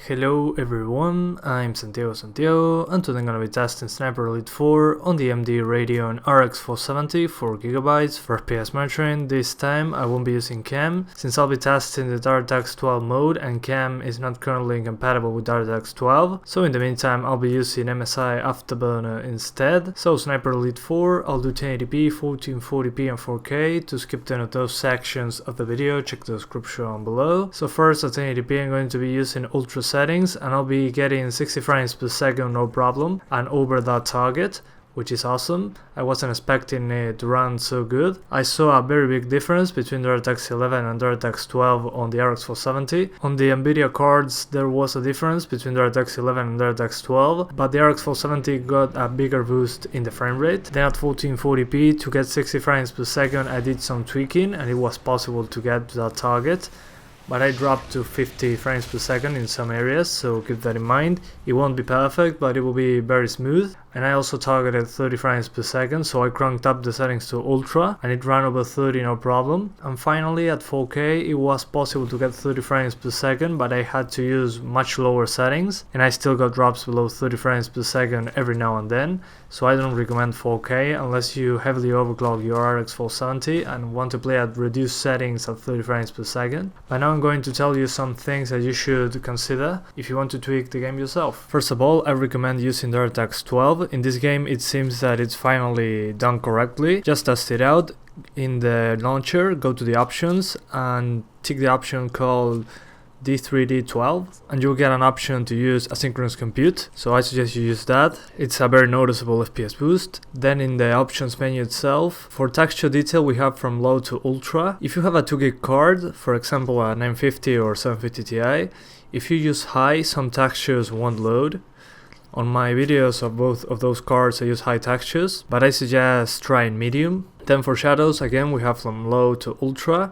Hello everyone, I'm Santiago, and today I'm gonna be testing Sniper Elite 4 on the AMD Radeon RX 470 4GB for FPS monitoring. This time I won't be using cam, since I'll be testing the DX 12 mode and cam is not currently incompatible with DX 12, so in the meantime I'll be using MSI Afterburner instead. So Sniper Elite 4, I'll do 1080p, 1440p and 4K. To skip any of those sections of the video, check the description below. So first at 1080p I'm going to be using Ultra settings and I'll be getting 60 frames per second no problem and over that target, which is awesome. I wasn't expecting it to run so good. I saw a very big difference between the DX11 and the DX12 on the RX 470. On the NVIDIA cards there was a difference between the DX11 and the DX12, but the RX 470 got a bigger boost in the frame rate. Then at 1440p to get 60 frames per second I did some tweaking and it was possible to get to that target. But I dropped to 50 frames per second in some areas, so keep that in mind. It won't be perfect, but it will be very smooth. And I also targeted 30 frames per second, so I cranked up the settings to Ultra and it ran over 30 no problem. And finally at 4K it was possible to get 30 frames per second, but I had to use much lower settings and I still got drops below 30 frames per second every now and then. So I don't recommend 4K unless you heavily overclock your RX 470 and want to play at reduced settings at 30 frames per second. But now I'm going to tell you some things that you should consider if you want to tweak the game yourself. First of all, I recommend using the DX12. In this game it seems that it's finally done correctly. Just test it out. In the launcher, go to the options and tick the option called D3D12 and you'll get an option to use asynchronous compute, so I suggest you use that. It's a very noticeable FPS boost. Then in the options menu itself, for texture detail we have from low to ultra. If you have a 2GB card, for example a 950 or 750 Ti, if you use high some textures won't load. On my videos of both of those cards I use high textures, but I suggest trying medium. Then for shadows again we have from low to ultra.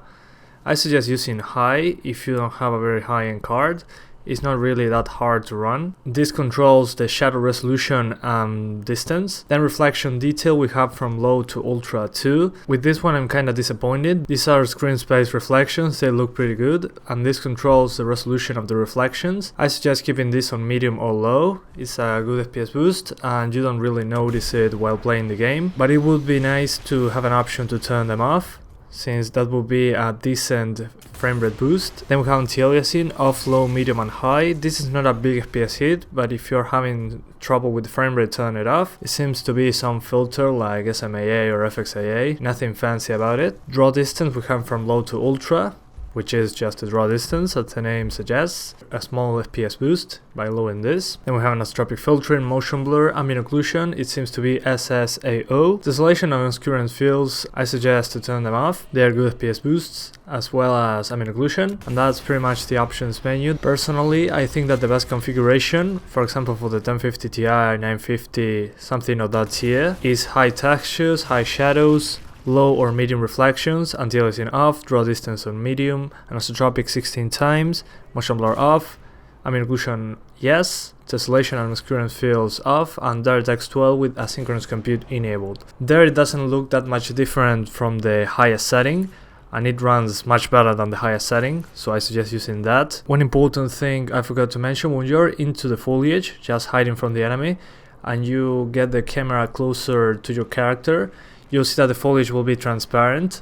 I suggest using high if you don't have a very high-end card. It's not really that hard to run. This controls the shadow resolution and distance. Then reflection detail we have from low to ultra too. With this one I'm kinda disappointed. These are screen space reflections, they look pretty good, and this controls the resolution of the reflections. I suggest keeping this on medium or low. It's a good FPS boost and you don't really notice it while playing the game, but it would be nice to have an option to turn them off, since that will be a decent frame rate boost. Then we have anti-aliasing off, low, medium and high. This is not a big FPS hit, but if you're having trouble with the frame rate, turn it off. It seems to be some filter like SMAA or FXAA, nothing fancy about it. Draw distance we have from low to ultra, which is just a draw distance as the name suggests. A small FPS boost by lowering this. Then we have anisotropic filtering, motion blur, ambient occlusion, it seems to be SSAO. Tesselation and obscurance fields, I suggest to turn them off. They are good FPS boosts, as well as ambient occlusion. And that's pretty much the options menu. Personally, I think that the best configuration, for example for the 1050 Ti, 950, something of that tier, is high textures, high shadows, low or medium reflections, anti-aliasing off, draw distance on medium, anisotropic 16 times, motion blur off, ambient occlusion yes, tessellation and obscurance fields off, and DX12 with asynchronous compute enabled. There it doesn't look that much different from the highest setting, and it runs much better than the highest setting, so I suggest using that. One important thing I forgot to mention, when you're into the foliage, just hiding from the enemy, and you get the camera closer to your character, you'll see that the foliage will be transparent.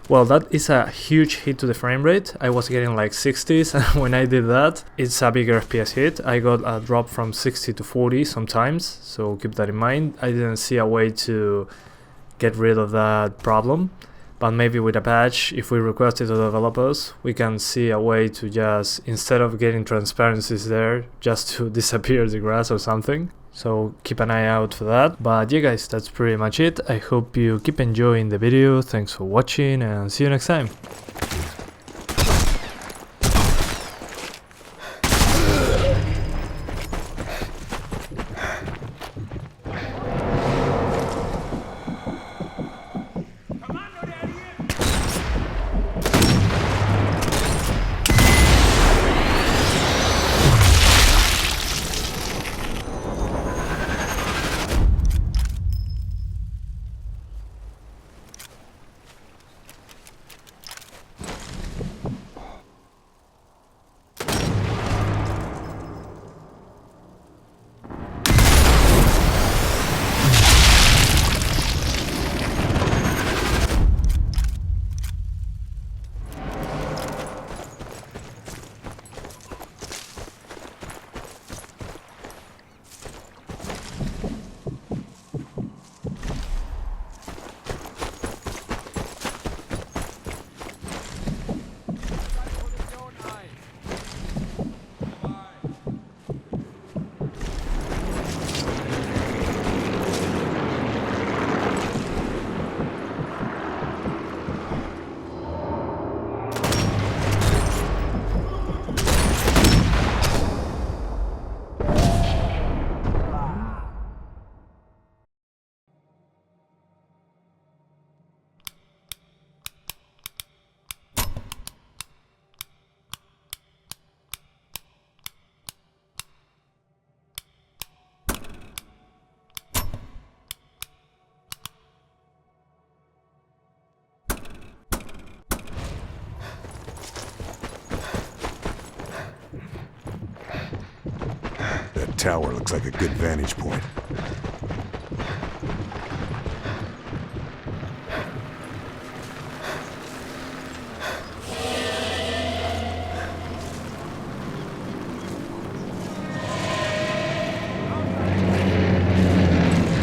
Well, that is a huge hit to the frame rate. I was getting like 60s and when I did that, it's a bigger FPS hit. I got a drop from 60 to 40 sometimes, so keep that in mind. I didn't see a way to get rid of that problem, but maybe with a patch, if we request it to the developers, we can see a way to just, instead of getting transparencies there, just to disappear the grass or something. So keep an eye out for that. But yeah guys, that's pretty much it. I hope you keep enjoying the video. Thanks for watching and see you next time. tower looks like a good vantage point.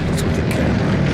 What's with the camera?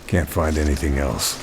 Can't find anything else.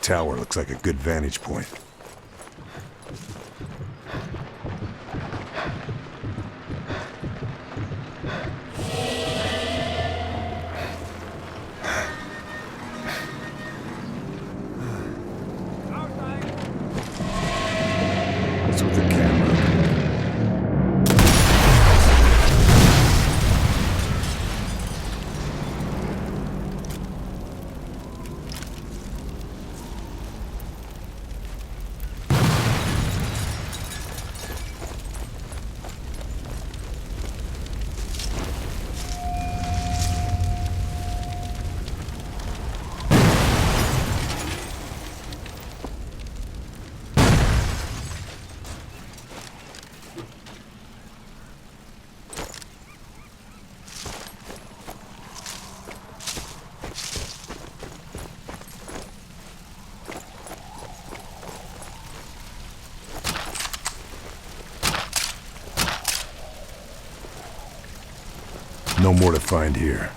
tower looks like a good vantage point. What's with the camera? No more to find here.